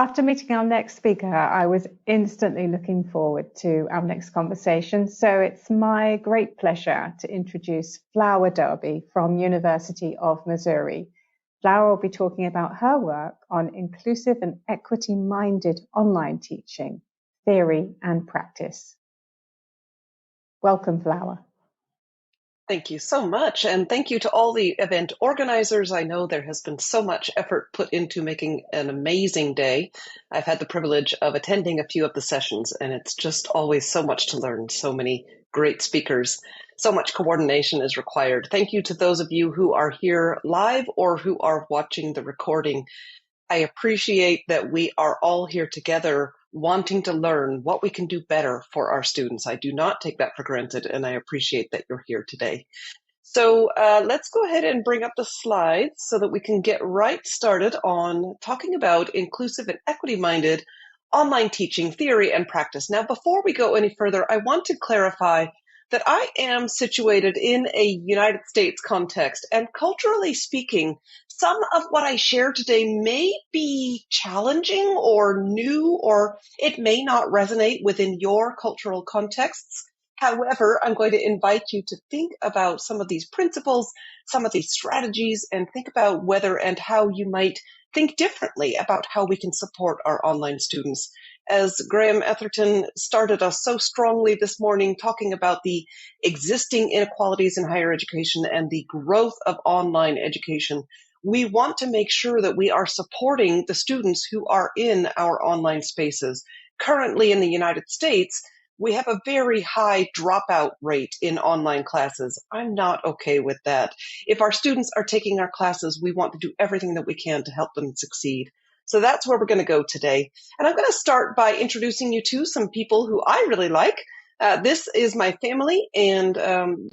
After meeting our next speaker, I was instantly looking forward to our next conversation. So it's my great pleasure to introduce Flower Darby from University of Missouri. Flower will be talking about her work on inclusive and equity-minded online teaching, theory and practice. Welcome, Flower. Thank you so much. And thank you to all the event organizers. I know there has been so much effort put into making an amazing day. I've had the privilege of attending a few of the sessions, and it's just always so much to learn. So many great speakers. So much coordination is required. Thank you to those of you who are here live or who are watching the recording. I appreciate that we are all here together wanting to learn what we can do better for our students. I do not take that for granted, and I appreciate that you're here today. So let's go ahead and bring up the slides so that we can get right started on talking about inclusive and equity-minded online teaching theory and practice. Now, before we go any further, I want to clarify that I am situated in a United States context, and culturally speaking, some of what I share today may be challenging or new, or it may not resonate within your cultural contexts. However, I'm going to invite you to think about some of these principles, some of these strategies, and think about whether and how you might think differently about how we can support our online students. As Graham Etherton started us so strongly this morning talking about the existing inequalities in higher education and the growth of online education, we want to make sure that we are supporting the students who are in our online spaces. Currently in the United States, we have a very high dropout rate in online classes. I'm not okay with that. If our students are taking our classes, we want to do everything that we can to help them succeed. So that's where we're going to go today. And I'm going to start by introducing you to some people who I really like. This is my family, and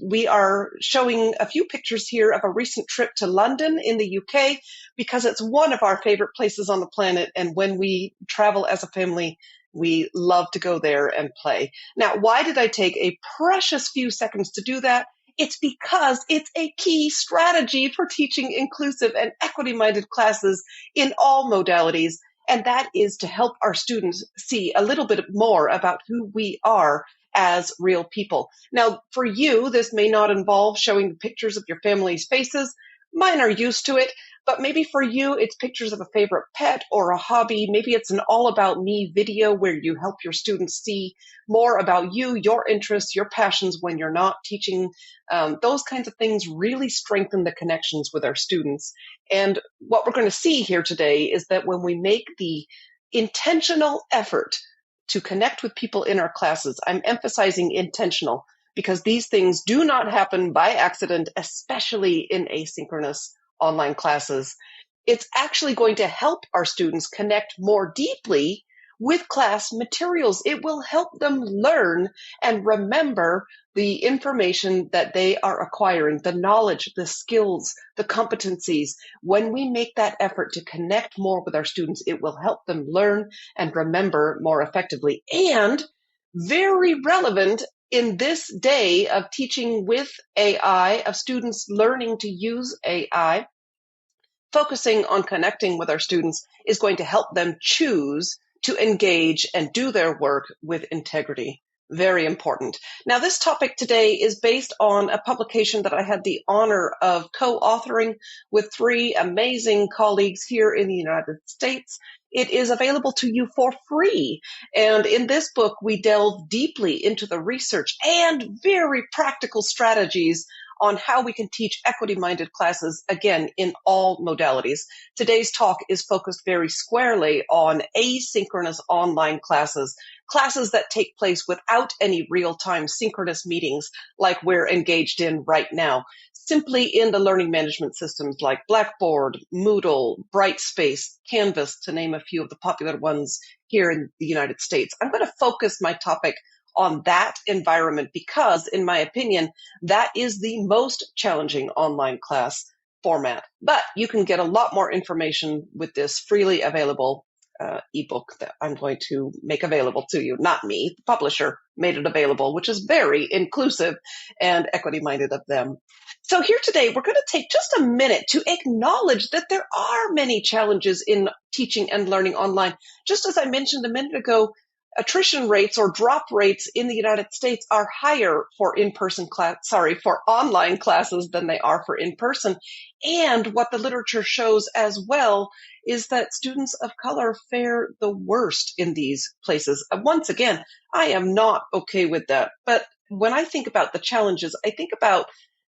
we are showing a few pictures here of a recent trip to London in the UK because it's one of our favorite places on the planet. And when we travel as a family, we love to go there and play. Now, why did I take a precious few seconds to do that? It's because it's a key strategy for teaching inclusive and equity-minded classes in all modalities, and that is to help our students see a little bit more about who we are as real people. Now, for you, this may not involve showing pictures of your family's faces. Mine are used to it, but maybe for you, it's pictures of a favorite pet or a hobby. Maybe it's an all about me video where you help your students see more about you, your interests, your passions when you're not teaching. Those kinds of things really strengthen the connections with our students. And what we're going to see here today is that when we make the intentional effort to connect with people in our classes, I'm emphasizing intentional because these things do not happen by accident, especially in asynchronous online classes. It's actually going to help our students connect more deeply with class materials. It will help them learn and remember the information that they are acquiring, the knowledge, the skills, the competencies. When we make that effort to connect more with our students, it will help them learn and remember more effectively. And very relevant in this day of teaching with AI, of students learning to use AI, focusing on connecting with our students is going to help them choose to engage and do their work with integrity. Very important. Now, this topic today is based on a publication that I had the honor of co-authoring with three amazing colleagues here in the United States. It is available to you for free. And in this book, we delve deeply into the research and very practical strategies on how we can teach equity-minded classes, again, in all modalities. Today's talk is focused very squarely on asynchronous online classes, classes that take place without any real-time synchronous meetings like we're engaged in right now, simply in the learning management systems like Blackboard, Moodle, Brightspace, Canvas, to name a few of the popular ones here in the United States. I'm going to focus my topic on that environment because, in my opinion, that is the most challenging online class format. But you can get a lot more information with this freely available ebook that I'm going to make available to you. Not me, the publisher made it available, which is very inclusive and equity-minded of them. So here today, we're going to take just a minute to acknowledge that there are many challenges in teaching and learning online. Just as I mentioned a minute ago, attrition rates or drop rates in the United States are higher for for online classes than they are for in-person. And what the literature shows as well is that students of color fare the worst in these places. Once again, I am not okay with that. But when I think about the challenges, I think about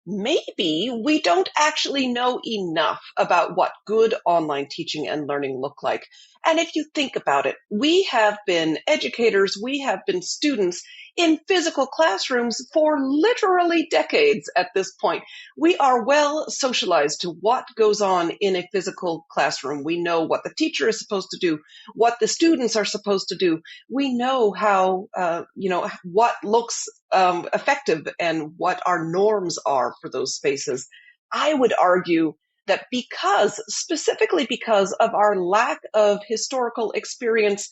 maybe we don't actually know enough about what good online teaching and learning look like. And if you think about it, we have been educators, we have been students in physical classrooms for literally decades at this point. We are well socialized to what goes on in a physical classroom. We know what the teacher is supposed to do, what the students are supposed to do. We know how, what looks effective and what our norms are for those spaces. I would argue that specifically because of our lack of historical experience,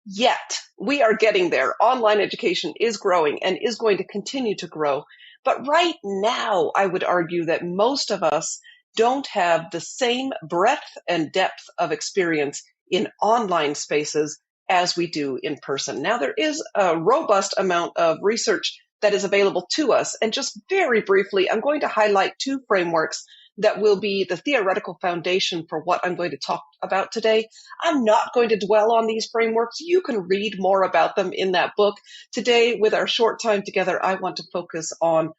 yet we are getting there. Online education is growing and is going to continue to grow. But right now, I would argue that most of us don't have the same breadth and depth of experience in online spaces as we do in person. Now, there is a robust amount of research that is available to us. And just very briefly, I'm going to highlight two frameworks that will be the theoretical foundation for what I'm going to talk about today. I'm not going to dwell on these frameworks. You can read more about them in that book. Today, with our short time together, I want to focus on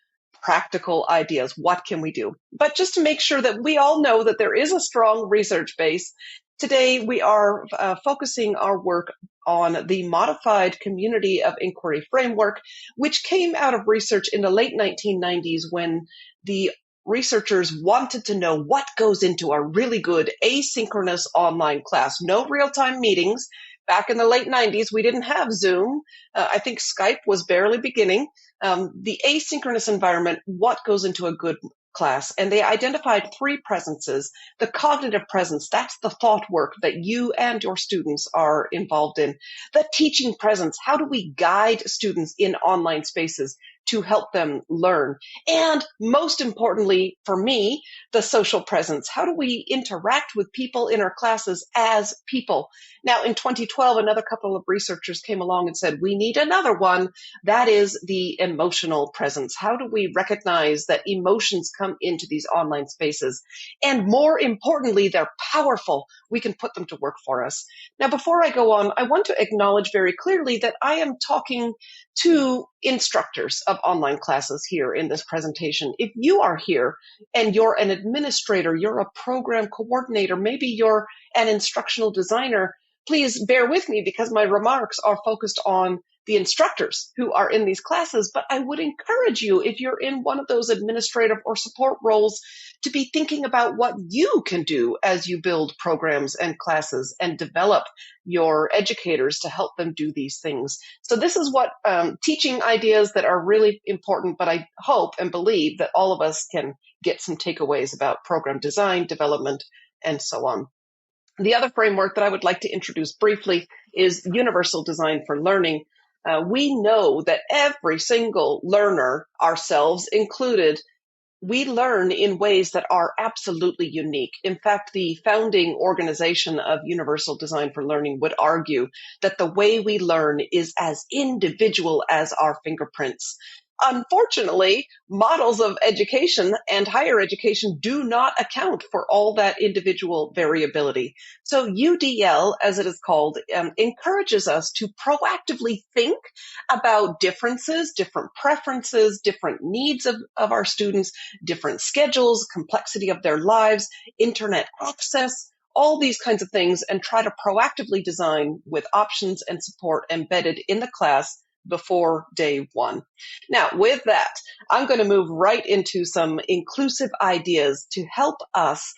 practical ideas. What can we do? But just to make sure that we all know that there is a strong research base, today we are focusing our work on the modified community of inquiry framework, which came out of research in the late 1990s when the researchers wanted to know what goes into a really good asynchronous online class. No real-time meetings. Back in the late 90s, we didn't have Zoom. I think Skype was barely beginning. The asynchronous environment, what goes into a good class? And they identified three presences. The cognitive presence, that's the thought work that you and your students are involved in. The teaching presence, how do we guide students in online spaces to help them learn? And most importantly, for me, the social presence. How do we interact with people in our classes as people? Now, in 2012, another couple of researchers came along and said, we need another one. That is the emotional presence. How do we recognize that emotions come into these online spaces? And more importantly, they're powerful. We can put them to work for us. Now, before I go on, I want to acknowledge very clearly that I am talking to instructors of online classes here in this presentation. If you are here and you're an administrator, you're a program coordinator, maybe you're an instructional designer, please bear with me because my remarks are focused on the instructors who are in these classes, but I would encourage you, if you're in one of those administrative or support roles, to be thinking about what you can do as you build programs and classes and develop your educators to help them do these things. So this is what teaching ideas that are really important, but I hope and believe that all of us can get some takeaways about program design, development, and so on. The other framework that I would like to introduce briefly is universal design for learning. We know that every single learner, ourselves included, we learn in ways that are absolutely unique. In fact, the founding organization of Universal Design for Learning would argue that the way we learn is as individual as our fingerprints. Unfortunately, models of education and higher education do not account for all that individual variability. So UDL, as it is called, encourages us to proactively think about differences, different preferences, different needs of our students, different schedules, complexity of their lives, internet access, all these kinds of things, and try to proactively design with options and support embedded in the class before day one. Now, with that, I'm going to move right into some inclusive ideas to help us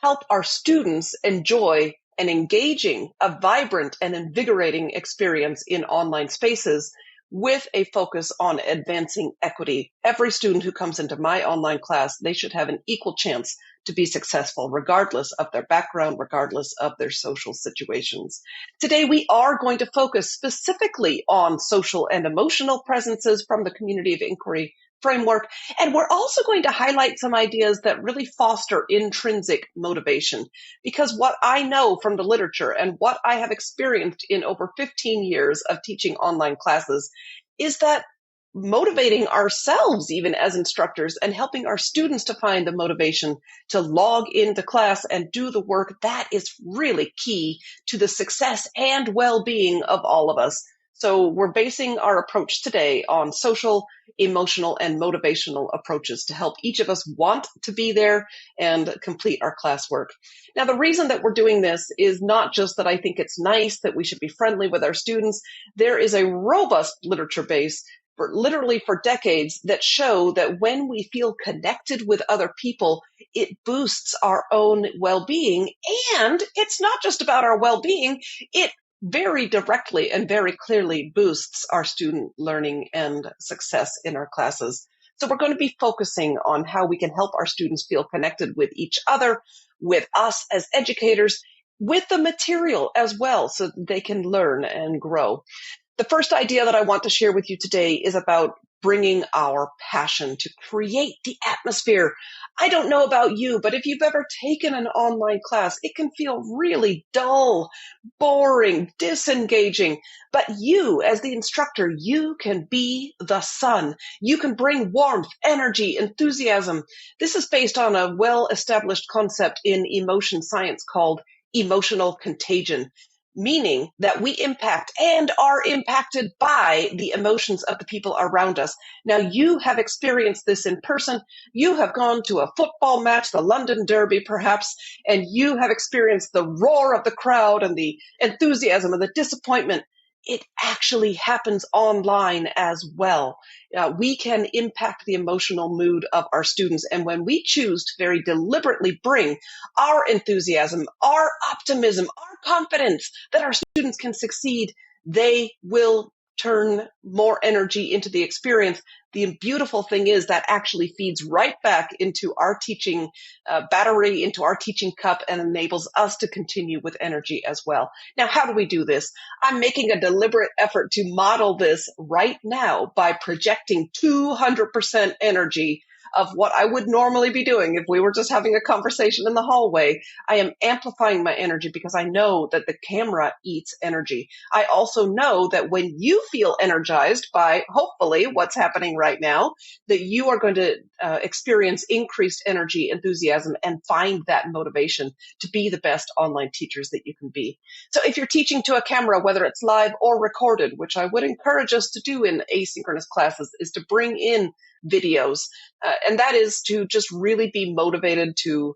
help our students enjoy an engaging, a vibrant, and invigorating experience in online spaces with a focus on advancing equity. Every student who comes into my online class, they should have an equal chance to be successful, regardless of their background, regardless of their social situations. Today, we are going to focus specifically on social and emotional presences from the community of inquiry framework. And we're also going to highlight some ideas that really foster intrinsic motivation. Because what I know from the literature and what I have experienced in over 15 years of teaching online classes is that motivating ourselves, even as instructors, and helping our students to find the motivation to log into class and do the work, that is really key to the success and well-being of all of us. So we're basing our approach today on social, emotional, and motivational approaches to help each of us want to be there and complete our classwork. Now, the reason that we're doing this is not just that I think it's nice, that we should be friendly with our students. There is a robust literature base for decades that show that when we feel connected with other people, it boosts our own well-being. And it's not just about our well-being, it very directly and very clearly boosts our student learning and success in our classes. So we're going to be focusing on how we can help our students feel connected with each other, with us as educators, with the material as well, so that they can learn and grow. The first idea that I want to share with you today is about bringing our passion to create the atmosphere. I don't know about you, but if you've ever taken an online class, it can feel really dull, boring, disengaging. But you, as the instructor, you can be the sun. You can bring warmth, energy, enthusiasm. This is based on a well-established concept in emotion science called emotional contagion, meaning that we impact and are impacted by the emotions of the people around us. Now, you have experienced this in person. You have gone to a football match, the London Derby perhaps, and you have experienced the roar of the crowd and the enthusiasm and the disappointment. It actually happens online as well. We can impact the emotional mood of our students. And when we choose to very deliberately bring our enthusiasm, our optimism, our confidence that our students can succeed, they will turn more energy into the experience. The beautiful thing is that actually feeds right back into our teaching battery, into our teaching cup, and enables us to continue with energy as well. Now, how do we do this? I'm making a deliberate effort to model this right now by projecting 200% energy of what I would normally be doing if we were just having a conversation in the hallway. I am amplifying my energy because I know that the camera eats energy. I also know that when you feel energized by, hopefully, what's happening right now, that you are going to experience increased energy, enthusiasm, and find that motivation to be the best online teachers that you can be. So if you're teaching to a camera, whether it's live or recorded, which I would encourage us to do in asynchronous classes, is to bring in videos. And that is to just really be motivated to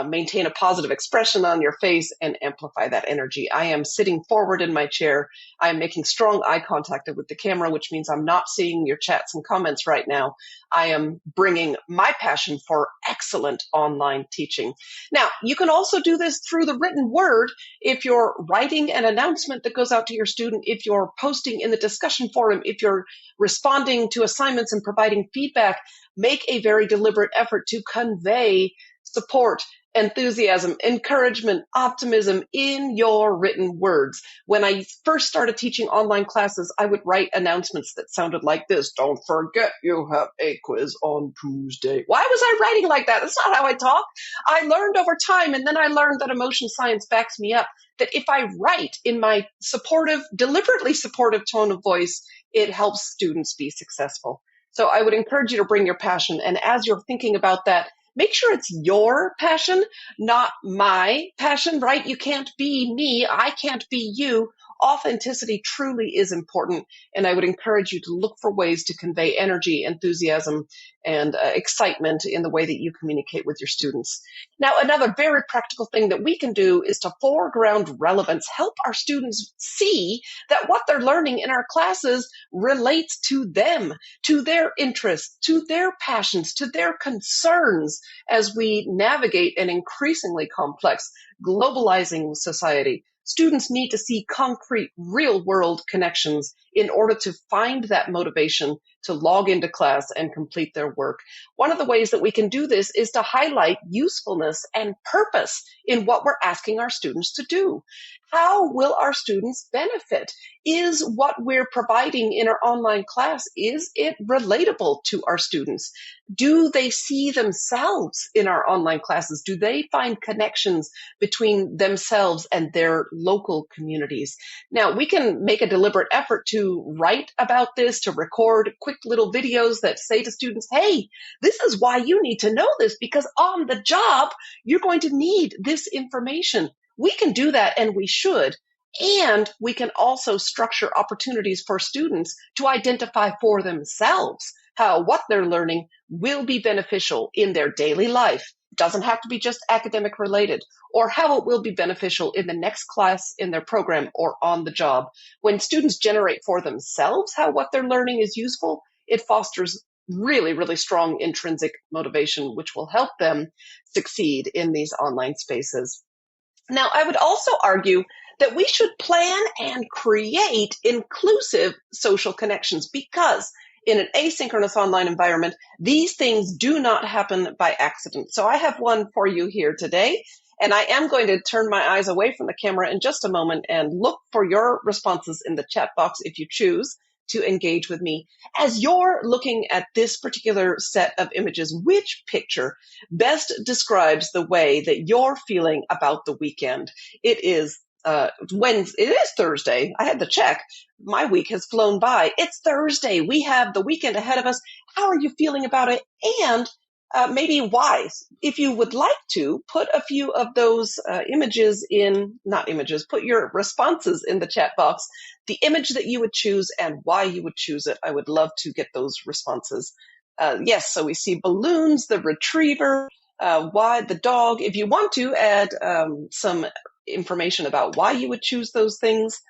maintain a positive expression on your face and amplify that energy. I am sitting forward in my chair. I am making strong eye contact with the camera, which means I'm not seeing your chats and comments right now. I am bringing my passion for excellent online teaching. Now, you can also do this through the written word. If you're writing an announcement that goes out to your student, if you're posting in the discussion forum, if you're responding to assignments and providing feedback, make a very deliberate effort to convey support, enthusiasm, encouragement, optimism in your written words. When I first started teaching online classes, I would write announcements that sounded like this: don't forget you have a quiz on Tuesday. Why was I writing like that? That's not how I talk. I learned over time, and then I learned that emotion science backs me up, that if I write in my supportive, deliberately supportive tone of voice, it helps students be successful. So I would encourage you to bring your passion. And as you're thinking about that, make sure it's your passion, not my passion, right? You can't be me. I can't be you. Authenticity truly is important. And I would encourage you to look for ways to convey energy, enthusiasm, and excitement in the way that you communicate with your students. Now, another very practical thing that we can do is to foreground relevance, help our students see that what they're learning in our classes relates to them, to their interests, to their passions, to their concerns as we navigate an increasingly complex, globalizing society. Students need to see concrete, real-world connections in order to find that motivation to log into class and complete their work. One of the ways that we can do this is to highlight usefulness and purpose in what we're asking our students to do. How will our students benefit? Is what we're providing in our online class, is it relatable to our students? Do they see themselves in our online classes? Do they find connections between themselves and their local communities? Now, we can make a deliberate effort to write about this, to record quick little videos that say to students, hey, this is why you need to know this, because on the job, you're going to need this information. We can do that, and we should. And we can also structure opportunities for students to identify for themselves how what they're learning will be beneficial in their daily life. It doesn't have to be just academic related, or how it will be beneficial in the next class in their program or on the job. When students generate for themselves how what they're learning is useful, it fosters really, really strong intrinsic motivation, which will help them succeed in these online spaces. Now, I would also argue that we should plan and create inclusive social connections, because in an asynchronous online environment, these things do not happen by accident. So I have one for you here today, and I am going to turn my eyes away from the camera in just a moment and look for your responses in the chat box if you choose to engage with me. As you're looking at this particular set of images, which picture best describes the way that you're feeling about the weekend? It is Wednesday. It is Thursday. I had to check. My week has flown by. It's Thursday. We have the weekend ahead of us. How are you feeling about it? And maybe why? If you would like to, put a few of those put your responses in the chat box, the image that you would choose and why you would choose it. I would love to get those responses. Yes, so we see balloons, the retriever, why the dog. If you want to add some information about why you would choose those things.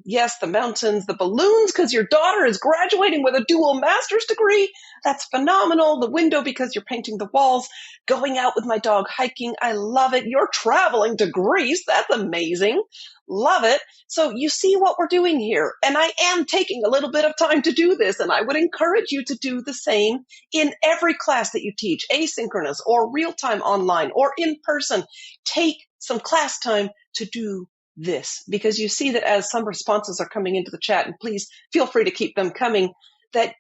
Yes, the mountains, the balloons, because your daughter is graduating with a dual master's degree. That's phenomenal. The window, because you're painting the walls. Going out with my dog hiking. I love it. You're traveling to Greece. That's amazing. Love it. So you see what we're doing here. And I am taking a little bit of time to do this, and I would encourage you to do the same in every class that you teach, asynchronous or real-time online or in person. Take some class time to do this, because you see that as some responses are coming into the chat, and please feel free to keep them coming, that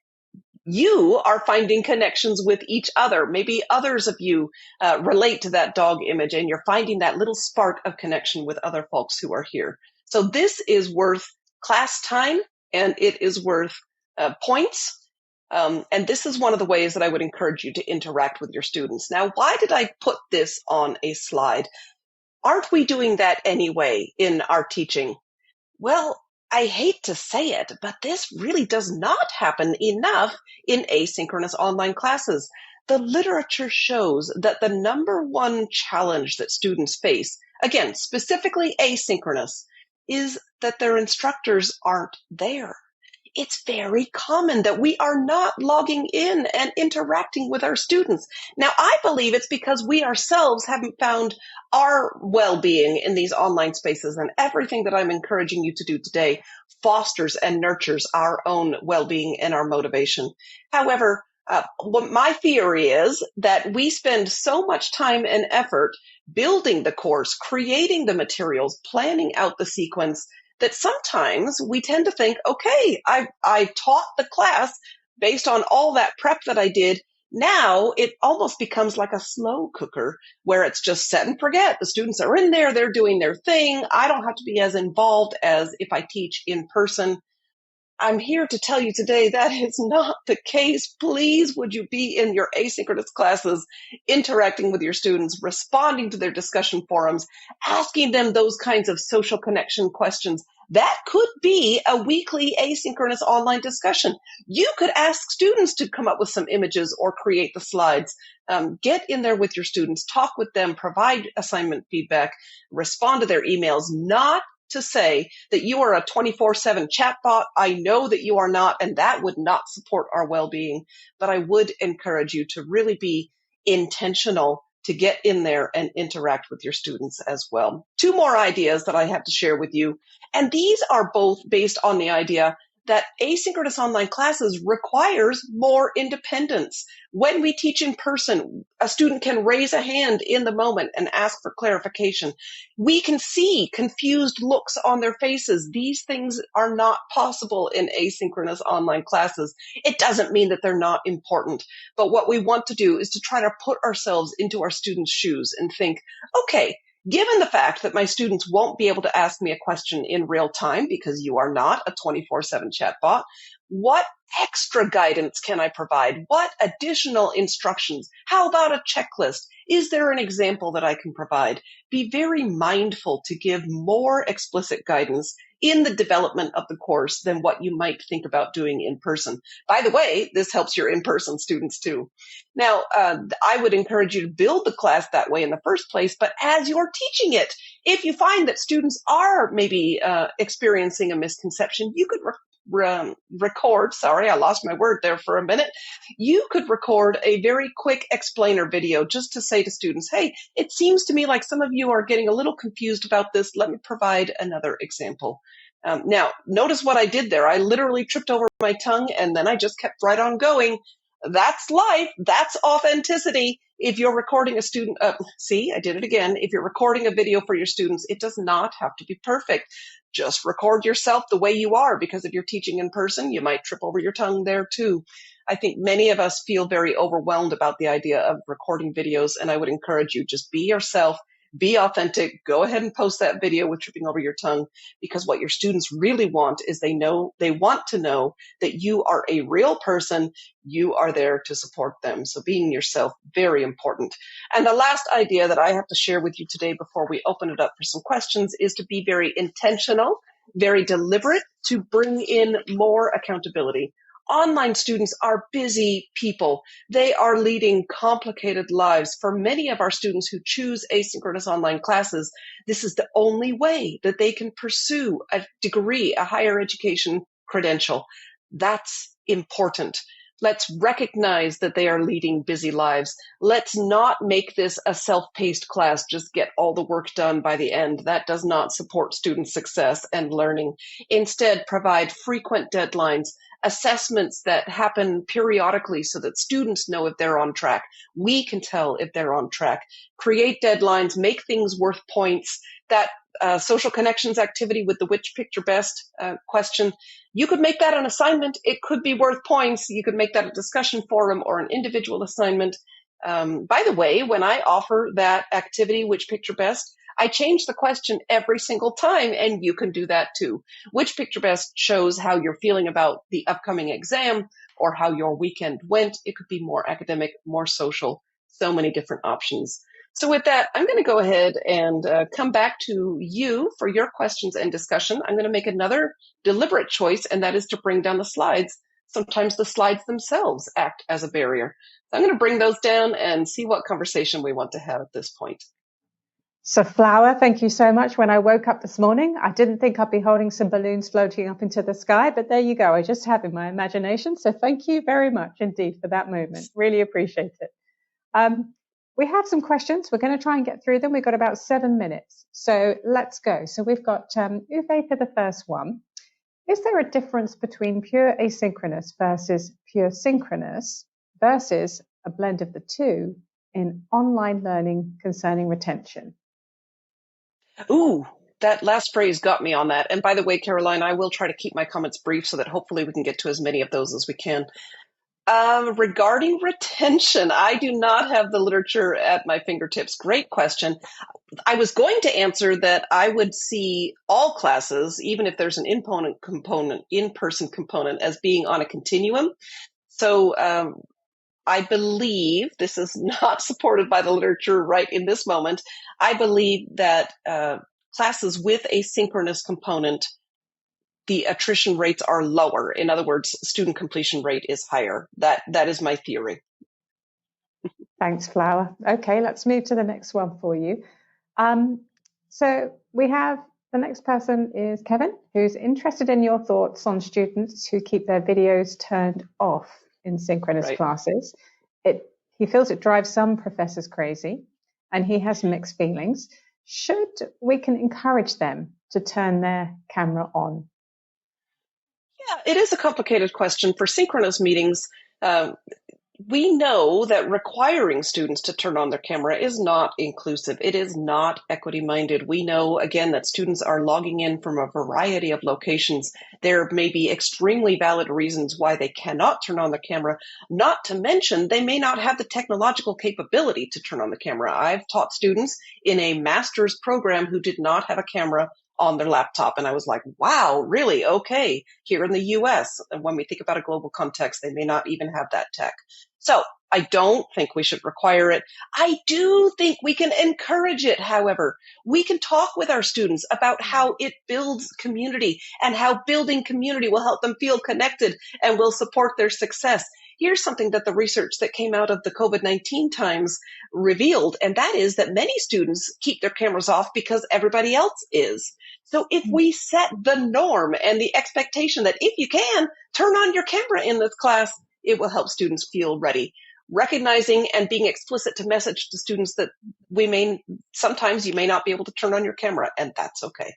you are finding connections with each other. Maybe others of you relate to that dog image, and you're finding that little spark of connection with other folks who are here. So this is worth class time, and it is worth points. And this is one of the ways that I would encourage you to interact with your students. Now, why did I put this on a slide? Aren't we doing that anyway in our teaching? Well, I hate to say it, but this really does not happen enough in asynchronous online classes. The literature shows that the number one challenge that students face, again, specifically asynchronous, is that their instructors aren't there. It's very common that we are not logging in and interacting with our students. Now, I believe it's because we ourselves haven't found our well-being in these online spaces, and everything that I'm encouraging you to do today fosters and nurtures our own well-being and our motivation. However, what my theory is that we spend so much time and effort building the course, creating the materials, planning out the sequence, that sometimes we tend to think, okay, I taught the class based on all that prep that I did. Now it almost becomes like a slow cooker where it's just set and forget. The students are in there, they're doing their thing. I don't have to be as involved as if I teach in person. I'm here to tell you today that is not the case. Please, would you be in your asynchronous classes, interacting with your students, responding to their discussion forums, asking them those kinds of social connection questions. That could be a weekly asynchronous online discussion. You could ask students to come up with some images or create the slides. Get in there with your students, talk with them, provide assignment feedback, respond to their emails, not to say that you are a 24/7 chatbot. I know that you are not, and that would not support our well-being. But I would encourage you to really be intentional to get in there and interact with your students as well. Two more ideas that I have to share with you. And these are both based on the idea that asynchronous online classes requires more independence. When we teach in person, a student can raise a hand in the moment and ask for clarification. We can see confused looks on their faces. These things are not possible in asynchronous online classes. It doesn't mean that they're not important, but what we want to do is to try to put ourselves into our students' shoes and think, okay, given the fact that my students won't be able to ask me a question in real time because you are not a 24/7 chatbot, what extra guidance can I provide? What additional instructions? How about a checklist? Is there an example that I can provide? Be very mindful to give more explicit guidance in the development of the course than what you might think about doing in person. By the way, this helps your in-person students too. Now, I would encourage you to build the class that way in the first place, but as you're teaching it, if you find that students are maybe experiencing a misconception, you could record, sorry, I lost my word there for a minute. You could record a very quick explainer video just to say to students, hey, it seems to me like some of you are getting a little confused about this. Let me provide another example. Now, notice what I did there. I literally tripped over my tongue and then I just kept right on going. That's life. That's authenticity. If you're recording a student, see, I did it again. If you're recording a video for your students, it does not have to be perfect. Just record yourself the way you are, because if you're teaching in person, you might trip over your tongue there too. I think many of us feel very overwhelmed about the idea of recording videos, and I would encourage you, just be yourself, be authentic, go ahead and post that video with tripping over your tongue, because what your students really want is they want to know that you are a real person, you are there to support them. So being yourself, very important. And the last idea that I have to share with you today before we open it up for some questions is to be very intentional, very deliberate, to bring in more accountability. Online students are busy people. They are leading complicated lives. For many of our students who choose asynchronous online classes, this is the only way that they can pursue a degree, a higher education credential. That's important. Let's recognize that they are leading busy lives. Let's not make this a self-paced class, just get all the work done by the end. That does not support student success and learning. Instead, provide frequent deadlines, assessments that happen periodically so that students know if they're on track. We can tell if they're on track. Create deadlines, make things worth points. That social connections activity with the which picture best question, you could make that an assignment. It could be worth points. You could make that a discussion forum or an individual assignment. By the way, when I offer that activity, which picture best, I change the question every single time, and you can do that too. Which picture best shows how you're feeling about the upcoming exam or how your weekend went. It could be more academic, more social, so many different options. So with that, I'm going to go ahead and come back to you for your questions and discussion. I'm going to make another deliberate choice, and that is to bring down the slides. Sometimes the slides themselves act as a barrier. So I'm going to bring those down and see what conversation we want to have at this point. So Flower, thank you so much. When I woke up this morning, I didn't think I'd be holding some balloons floating up into the sky, but there you go. I just have in my imagination. So thank you very much indeed for that moment. Really appreciate it. We have some questions. We're going to try and get through them. We've got about 7 minutes. So let's go. So we've got Uwe for the first one. Is there a difference between pure asynchronous versus pure synchronous versus a blend of the two in online learning concerning retention? Ooh, that last phrase got me on that. And by the way, Caroline, I will try to keep my comments brief so that hopefully we can get to as many of those as we can. Regarding retention, I do not have the literature at my fingertips. Great question. I was going to answer that I would see all classes, even if there's an in-person component, as being on a continuum. So I believe, this is not supported by the literature right in this moment, I believe that classes with a synchronous component, the attrition rates are lower. In other words, student completion rate is higher. That is my theory. Thanks, Flower. Okay, let's move to the next one for you. So we have the next person is Kevin, who's interested in your thoughts on students who keep their videos turned off in synchronous classes. He feels it drives some professors crazy, and he has mixed feelings. We can encourage them to turn their camera on? Yeah, it is a complicated question. For synchronous meetings, um, we know that requiring students to turn on their camera is not inclusive. It is not equity minded. We know, again, that students are logging in from a variety of locations. There may be extremely valid reasons why they cannot turn on the camera, not to mention they may not have the technological capability to turn on the camera. I've taught students in a master's program who did not have a camera on their laptop. And I was like, wow, really? Okay. Here in the US, when we think about a global context, they may not even have that tech. So I don't think we should require it. I do think we can encourage it, however. We can talk with our students about how it builds community and how building community will help them feel connected and will support their success. Here's something that the research that came out of the COVID-19 times revealed, and that is that many students keep their cameras off because everybody else is. So if we set the norm and the expectation that if you can, turn on your camera in this class, it will help students feel ready. Recognizing and being explicit to message to students that sometimes you may not be able to turn on your camera, and that's okay.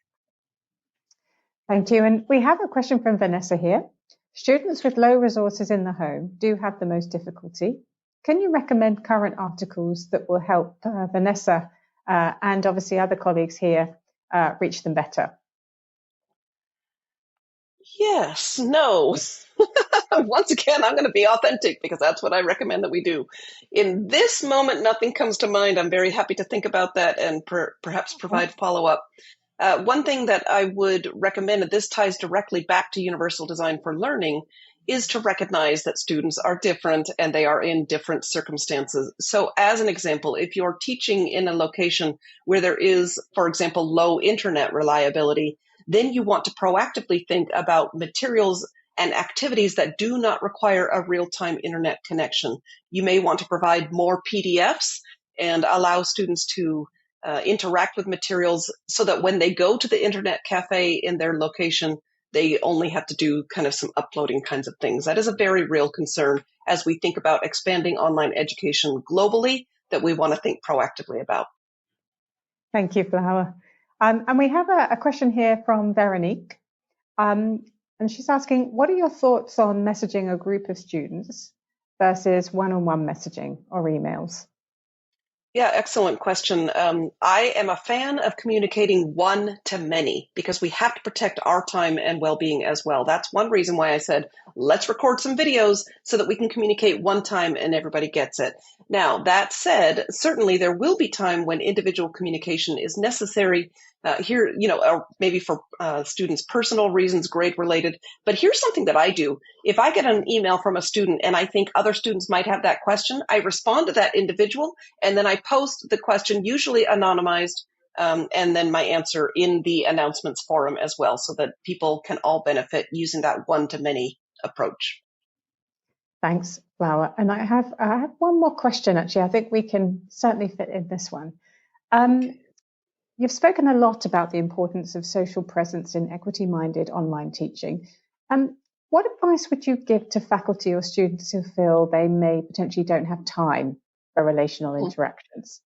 Thank you. And we have a question from Vanessa here. Students with low resources in the home do have the most difficulty. Can you recommend current articles that will help Vanessa and obviously other colleagues here reach them better? Yes, no. Once again, I'm going to be authentic because that's what I recommend that we do. In this moment, nothing comes to mind. I'm very happy to think about that and perhaps provide follow-up. One thing that I would recommend, and this ties directly back to Universal Design for Learning, is to recognize that students are different and they are in different circumstances. So as an example, if you're teaching in a location where there is, for example, low internet reliability, then you want to proactively think about materials and activities that do not require a real-time internet connection. You may want to provide more PDFs and allow students to interact with materials so that when they go to the internet cafe in their location, they only have to do kind of some uploading kinds of things. That is a very real concern as we think about expanding online education globally that we want to think proactively about. Thank you, Flower. And we have a question here from Veronique. And she's asking, what are your thoughts on messaging a group of students versus one-on-one messaging or emails? Yeah, excellent question. I am a fan of communicating one to many because we have to protect our time and well-being as well. That's one reason why I said, let's record some videos so that we can communicate one time and everybody gets it. Now, that said, certainly there will be time when individual communication is necessary here, or maybe for students' personal reasons, grade related. But here's something that I do. If I get an email from a student and I think other students might have that question, I respond to that individual and then I post the question, usually anonymized, and then my answer in the announcements forum as well, so that people can all benefit using that one-to-many approach. Thanks, Flower. And I have one more question, actually. I think we can certainly fit in this one. You've spoken a lot about the importance of social presence in equity-minded online teaching. What advice would you give to faculty or students who feel they may potentially don't have time for relational interactions?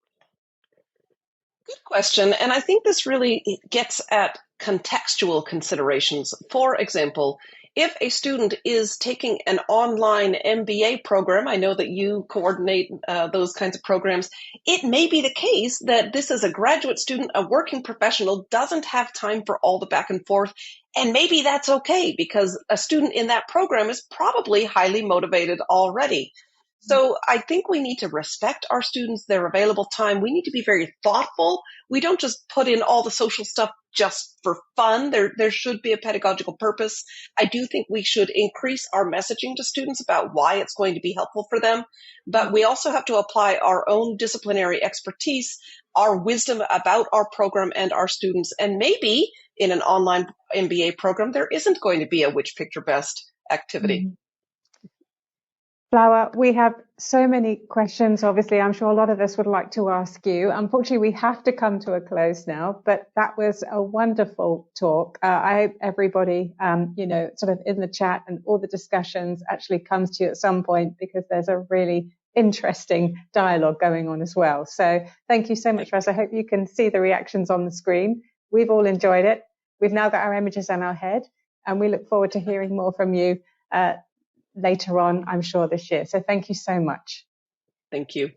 Good question. And I think this really gets at contextual considerations. For example, if a student is taking an online MBA program, I know that you coordinate those kinds of programs, it may be the case that this is a graduate student, a working professional, doesn't have time for all the back and forth. And maybe that's okay because a student in that program is probably highly motivated already. So I think we need to respect our students, their available time. We need to be very thoughtful. We don't just put in all the social stuff just for fun. There should be a pedagogical purpose. I do think we should increase our messaging to students about why it's going to be helpful for them. But we also have to apply our own disciplinary expertise, our wisdom about our program and our students. And maybe in an online MBA program, there isn't going to be a which picked your best activity. Mm-hmm. Flower, we have so many questions. Obviously, I'm sure a lot of us would like to ask you. Unfortunately, we have to come to a close now, but that was a wonderful talk. I hope everybody, sort of in the chat and all the discussions actually comes to you at some point because there's a really interesting dialogue going on as well. So thank you so much, Russ. I hope you can see the reactions on the screen. We've all enjoyed it. We've now got our images in our head. And we look forward to hearing more from you later on, I'm sure, this year. So thank you so much. Thank you.